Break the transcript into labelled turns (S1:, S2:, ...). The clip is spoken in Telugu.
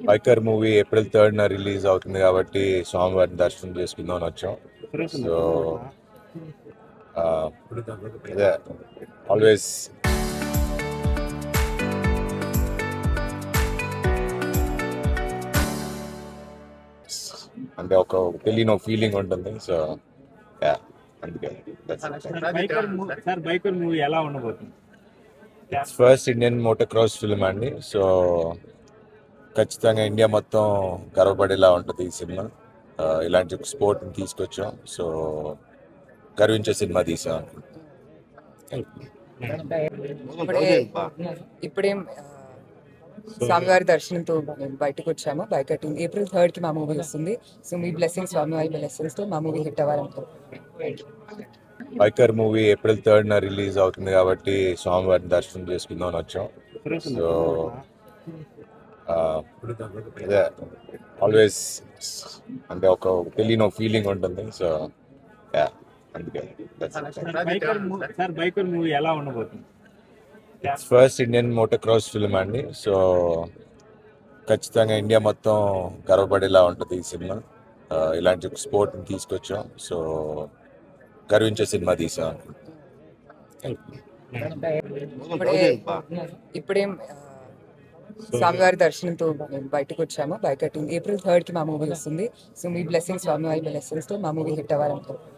S1: Biker movie April 3rd release అవుతుంది కాబట్టి స్వామివారిని దర్శనం చేసుకుందాం అని వచ్చాం. సో అదే ఆల్వేస్ అంటే ఒక తెలియని ఒక ఫీలింగ్ ఉంటుంది. సో అందుకే
S2: బైకర్ మూవీ ఎలా ఉండబోతుంది?
S1: First Indian motor cross film అండి. సో ఖచ్చితంగా ఇండియా మొత్తం గర్వపడేలా ఉంటుంది ఈ సినిమా. ఇలాంటి స్పోర్ట్ని తీసుకొచ్చాం. సో గర్వించే సినిమా తీసాం.
S3: ఇప్పుడేం స్వామివారి దర్శనంతో మేము బయటకు వచ్చాము. బయట ఏప్రిల్ 3rd మా మూవీ వస్తుంది. సో మీ బ్లెస్సింగ్స్, స్వామివారి బ్లెస్సింగ్స్ తో మా మూవీ హిట్ అవ్వాలనుకుంటున్నాం.
S1: Biker movie April 3rd release అవుతుంది కాబట్టి స్వామివారిని దర్శనం చేసుకుందాం అని వచ్చాం. సో అదే ఆల్వేస్ అంటే ఒక తెలియని ఒక ఫీలింగ్ ఉంటుంది. సో అందుకే
S2: బైకర్ మూవీ ఎలా ఉండబోతుంది?
S1: First Indian motor cross film అండి. సో ఖచ్చితంగా ఇండియా మొత్తం గర్వపడేలా ఉంటుంది ఈ సినిమా. ఇలాంటి స్పోర్ట్ని తీసుకొచ్చాం. సో గర్వించే సినిమా తీసాం.
S3: ఇప్పుడేం స్వామివారి దర్శనంతో మేము బయటకు వచ్చాము. బయట ఏప్రిల్ 3rd మా మూవీ వస్తుంది. సో మీ బ్లెస్సింగ్స్, స్వామివారి బ్లెస్సింగ్స్ తో మా మూవీ హిట్ అవ్వాలనుకుంటున్నాం.